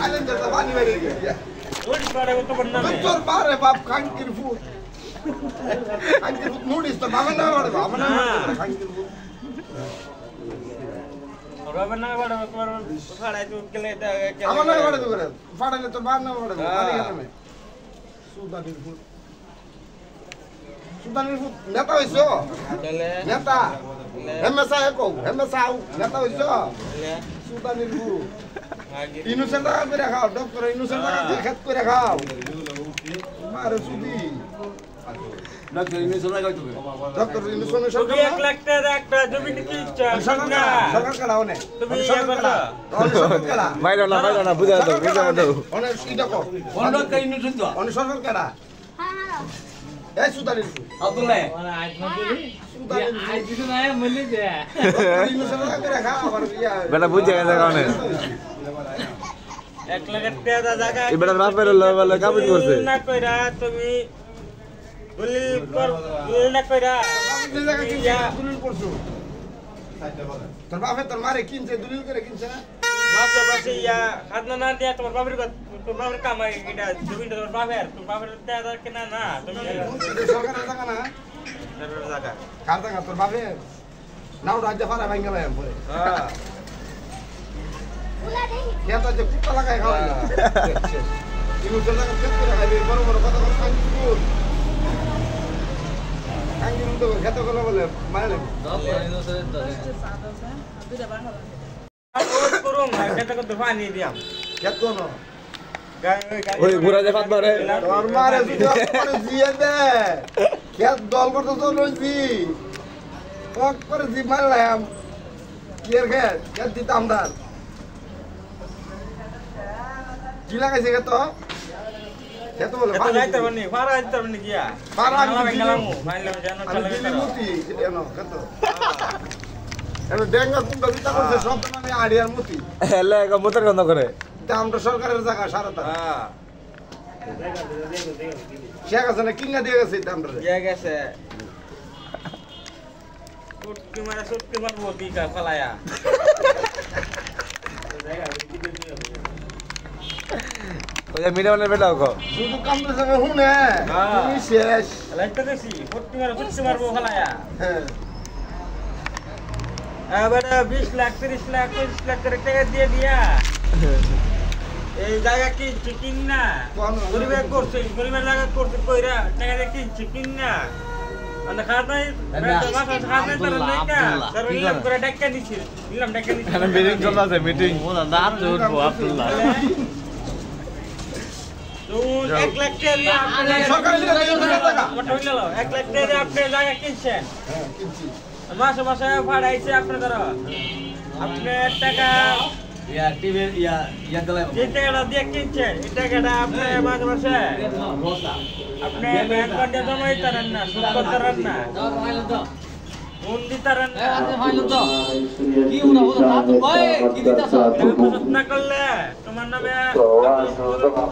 Cullen তো পানি বাইরে গিয়া ওই পারে তো বন্না নেই তোর পারে বাপ খাঙ্কির ফুট খাঙ্কির ফুট নুডিস তো বাবা না বড় বাবা না খাঙ্কির ফুট বাবা না বড় তোমার ফাড়াই তো গেলে আমার না বড় তো করে ফাড়ালে তোর বাবা না বড় পানি গেলে সুদানির ফুট সুদানির ফুট নেতা হইছো নেতা হেমেসা একো হেমেসা নেতা হইছো সুদানির ফুট ইনোসেন্ট টাকা করে খাও ডক্টর ইনোসেন্ট টাকা দিয়ে খেত করে খাও মারে সুদি ডক্টর ইনোসেন্ট টাকা কইতো ডক্টর ইনোসেন্ট তুমি 1 লাখ টাকা একটা জমি কি সরকার কাড়াও নে তুমি ইয়া করলা সরকার কাড়া বাইরে না বুঝা দাও অনেক ইটা কো ডক্টর ইনোসেন্ট তো অনেক সরকার কাড়া এই সুদানির ফুট আব্দুল্লাহ মানে আজ কিছু নাই মনে দে ইনোসেন্ট টাকা করে খাও আর ইয়া বেটা বুঝে গেছে কারণে 1 লাখ টাকা জায়গা এই বেটার বাপের বলে কাবিজ করছে না কইরা তুমি দলিল না কইরা দলিল করছো তোর বাপে তোর মারে কিনছে দলিল করে কিনছে না মাসে মাসে ইয়া খাজনা না দিয়া তোমার বাবার কামাই এটা জমিটা তোমার বাবার টাকা কেনা না তুমি সরকারের টাকা না জায়গা কার টাকা তোর বাপে নাও রাজ্য ফারা ভাঙ্গা লাগাম পরে হ্যাঁ কেতা যে কুত্তা লাগায় খাওয়া ইনোসেন্ট টাকা চেক করে খাইবে বড় বড় কথা কথা কাঙ্গুর কাঙ্গুর তো খেতে গেলে বলে মানে লাগবে ডক্টর ইনোসেন্ট তো করুম খেতে করতে পানি দিয়াম খেত কোন ওই ঘুরা যে ফাত মারে তোর মারে যদি করে দিয়ে দে খেত দল করতে তো লইছি ওক করে জি মারলাম কি এর খেত দিতাম দার কি লাগাইছে খেত খেত বলে খেতে যাইতে পারনি ফারা যাইতে পারনি গিয়া ফারা আমি গেলামু মাইলাম জানো আমি চলে দিলি মুতি এনো খেত এনো ডেঙ্গা কুন্ডা দিতা করছে সব মানে আড়িয়ার মুতি এলে মুতের গন্ধ করে আমরা সরকারের জায়গা সারাটা হ্যাঁ শেখ হাসিনা কিনা দিয়ে গেছে আমরা গিয়া গেছে সুটকি মারবো দিকা ফলায়া ওই যে মিডিয়ামের বেটা কো শুধু কামড়ে যাবে হুনে তুমি শেষ লাইট গেছি সুটকি মারবো ফলায়া হ্যাঁ এবার 20 লাখ 30 লাখ 25 লাখ করে টাকা দিয়ে দিয়া এই জায়গা কি চিকিন না গরিবের করছে গরিবের জায়গা করছে কইরা টাকা দিয়ে কি চিকিন না মানে খাতাই খাতাই তার লেখা তার ইলাম করে ডাক্কা দিছি ইলাম ডাক্কা দিছি এখানে মিটিং চলছে মিটিং ওলা দাঁত উঠবো আব্দুল্লাহ তো 1 লাখ টাকা দিয়ে আপনি সরকার থেকে টাকা মোটা হইল 1 লাখ টাকা দিয়ে আপনি জায়গা কিনছেন হ্যাঁ কিনছি মাসে মাসে ভাড়াইছে আপনার দ্বারা আপনি টাকা ইয়া টিভি ইয়া দিলাই যে টাকাটা দিয়ে কিনছেন এই টাকাটা আপনি মাসে মাসে আপনি ব্যাংক কার্ডে জমা দিতারেন না সুদ করতারেন না লোন দিতারেন না কি উনা উনা দাঁত কই কি দিতাছ সুদ না করলে তোমার নামে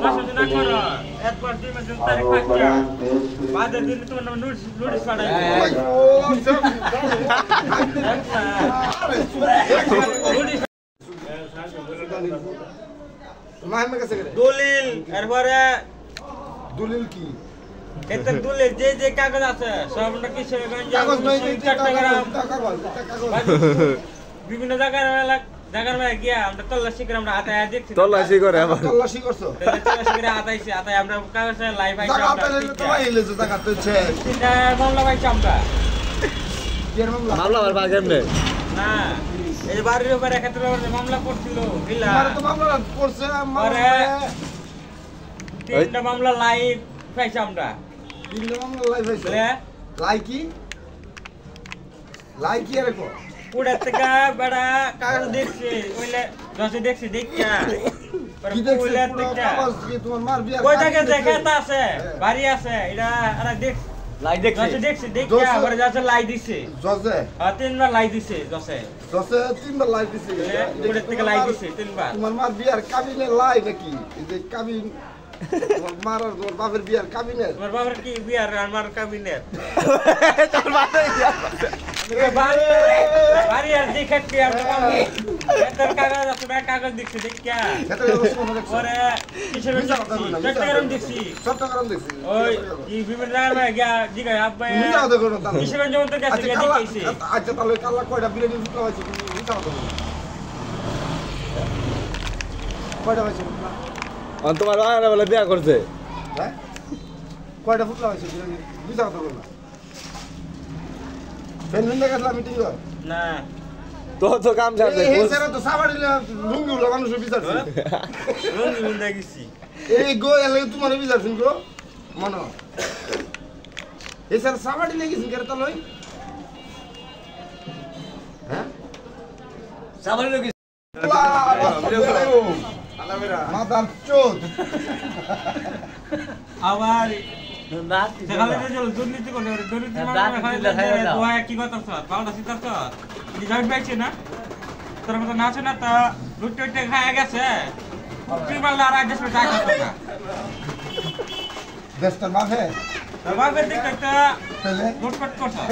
মাসে দিন না করো একবার 2 মাস তারিখ পাচ্ছা বাদে দিন তোমার নামে নোটিশ পাঠাই নোটিশ মাহের কাছে গেলে দলিল এরপরে দলিল কি এতে দলিল যে কাগজ আছে সবটা কি কাগজ নয় বিভিন্ন জায়গার মধ্যে গিয়া আমরা তল্লাশি করে আমরা হাতে দেখছি তল্লাশি করে আবার তল্লাশি করছো তল্লাশি করে হাতাইছি হাতাই আমরা কাগজে লাইভ আইছি টাকা পেলে তো আইলে যে টাকা তো ছে তিনটা মামলা পাইছি আমরা এর মামলা মামলা আর ভাগ এমনে না এই বাড়ির উপরে ক্ষেত্রে মামলা করছিল বিলা আরে তো মামলা করছে পরে তিনটা মামলা লাইভ পাইছি আমরা তিনটা মামলা লাইভ হইছে বুঝলে লাইকি আরে কো পুরা থেকে বড় কাগজ দেখছি ওইলে দশে দেখছি দেখা কি দেখছ কাগজ কি তোমার মার বিয়ার কই জায়গা দেখাতা আছে বাড়ি আছে এটা আরে দেখ লাই দেখছি দশে দেখছি দেখা পরে যাচ্ছে লাই দিছে জজে তিনবার লাই দিছে দশে জজে তিনবার লাইভ দিছে পুরা থেকে লাই দিছে তিনবার তোমার মার বিয়ার কাবিনে লাই নাকি এই যে কাবিন তোমার মার আর তোমার বাপের বিয়ার কাবিনে তোমার বাবার কি বিয়ার আমার কাবিনের তোর বাবা বাড়ি আর দেখে আর তোর কাগজ আছে না কাগজ দেখছি দেখ কি পরে কিসের চট্টগ্রাম দেখছি ওই কি বিভিন্ন জায়গায় গিয়া জিগায় আব্বা কিসের জন্য তো গেছে গিয়া দেখাইছি আচ্ছা তাহলে কাল্লা কয়টা বিরিয়ানি ফুটলা হয়েছে মিছা কথা বলো কয়টা হয়েছে তোমার বাঙালি বলে বিয়া করছে হ্যাঁ কয়টা ফুটলা হয়েছে বিরিয়ানি মিছা কথা বলো না ফেনলিন্দা গেছিলাম মিটিং কর না তো কাম ছাড়ছে এই সেরা তো সাবাড়ি লুঙ্গি উলা মানুষের বিচারছে রঙ মিন্দা গেছি এই গো এলে তোমার বিচারছেন গো মনো এই স্যার সাবাড়ি লেগেছেন কেন তাহলে হ্যাঁ সাবারি লোক মাদার চোদ আবার দাঁত সেখানে যে দুর্নীতি করে দুর্নীতি মানে দোয়া কি কথা স্যার পাউডা সিতার তো রিজাল্ট পাইছে না তোর মতো নাচে না তো রুটি টুটি খায় গেছে তুই বললে আর আজ দেশে টাকা না দেশটার মাঝে বাবা দেখতে একটা তাহলে লুটপাট করছে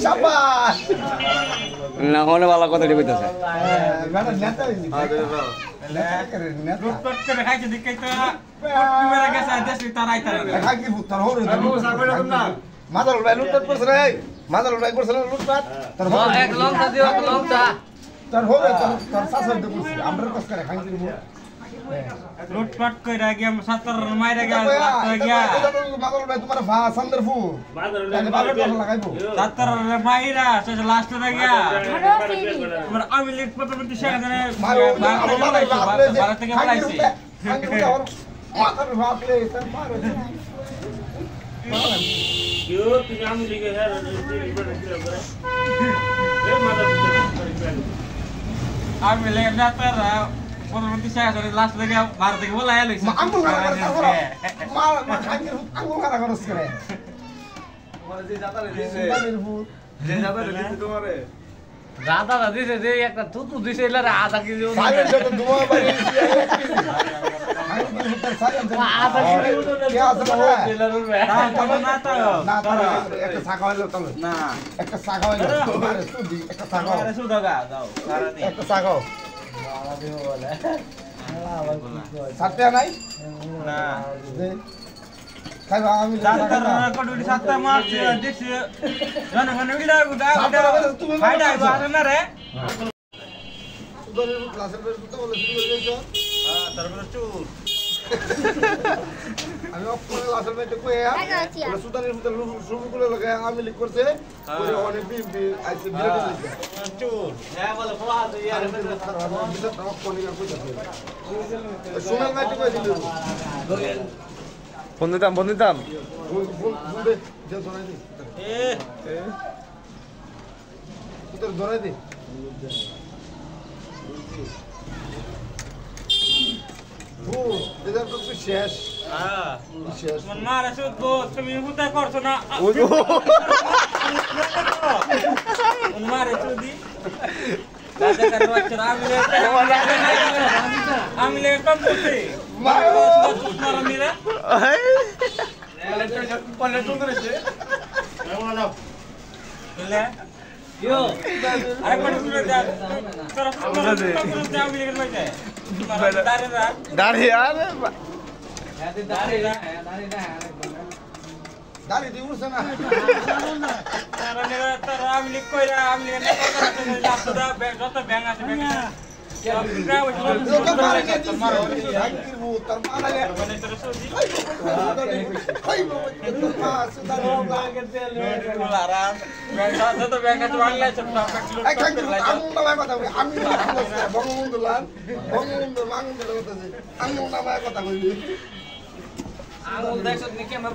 শাবাশ না হলে ভালো কথা কইতাছে গানা নেতা নেতা করে নেতা লুটপাট করে খাইছে দেখতে তো মেরে গেছে দেশে তার আইতা খাকি ভূতার হরে না মাদার ভাই লুটপাট করছ রে মাদার ভাই করছ না লুটপাট তোর এক লঙ্কা দিও এক লঙ্কা তোর হরে তোর শাসন দে করছিস আমরা কষ্ট করে খাই দিব লুটপাট কইরা গিয়া সাতর মাইরা গিয়া লাগতো গিয়া মাদার ভাই তোমার ভা সন্দের ফু তাহলে বাবার কথা লাগাইবো সাতর মাইরা শেষ লাস্ট না গিয়া তোমার আমি লিট প্রথমে সেখানে ভারত থেকে বলাইছি মাদার ভাবলে স্যার মারো তুমি আমি লিখে হ্যাঁ আমি লেগে না তার প্রধানমন্ত্রী শেখ হাসিনা লাস্ট থেকে ভারত থেকে বলাই লইছে আঙ্গুল খারাপ করে মা খাইকে আঙ্গুল খারাপ করছ করে তোমার যে জাতারে দিছে যে জাতারে দিছে তোমারে দাদা দিছে যে একটা তুতু দিছে এলা আধা কেজি সাইলেন্ট যত দুয়া বাড়ি আধা কেজি কে আছে না না তো একটা শাখা হইলো তাহলে না একটা শাখা হইলো আরে সুদি একটা শাখা আরে সুদাগা যাও সারা দিন একটা শাখা সাতটা নাই না খাইবা আমি সাতটা কটুরি সাতটা মাছ দেখছি জনগণ উড়া উড়া ফাইডা আছে না রে সুদরের ক্লাসের বের করতে বলে শুরু করে দিয়েছো হ্যাঁ তারপরে চুর আমি অপরে ক্লাসের বের কই ওরা সুদরের ভিতর শুরু করে লাগে আমি লিখ করছে ওরে অনেক বিএমপি আইছে বিরাট লিখছে চুর হ্যাঁ বলে ফোয়া তো ইয়ার বিরাট রক কোনি কই যাচ্ছে সুমেল ভাই কই দিল ফোন দিতাম ফোন দে যে ধরাই দে এ তোর ধরাই দে ও এদের তো শেষ হ্যাঁ শেষ মন মারা শুধু তুমি হুতা করছো না মন মারে চুদি দাদা কারো আচ্ছা আমি লে কম করতে মারা মিরা পলে তো করেছে লে ইয়ো আরে কোন শুনে যা তোরা তোরা আমি লেগে বসে দাঁড়ে না দাঁড়িয়ে আরে দাঁড়ি না দাঁড়ি দি উঠছে না তারা নেরা তারা আমি লিখ কইরা আমি লেগে না কথা যত যত ব্যাং আছে ব্যাং লোকে মারে কে দিছে ভাইকির ভূত তার মারা গে মানে তোরা সজি কই বাবা সুদার লাগে আরাম যত ব্যাং আছে বাংলা সব এই খাই আমি বাবা কথা কই আমি বঙ্গবন্ধু লাল বঙ্গবন্ধু মাঙ্গল কথা কই আমি বাবা কথা কই আঙুল দেখছ নি কেমন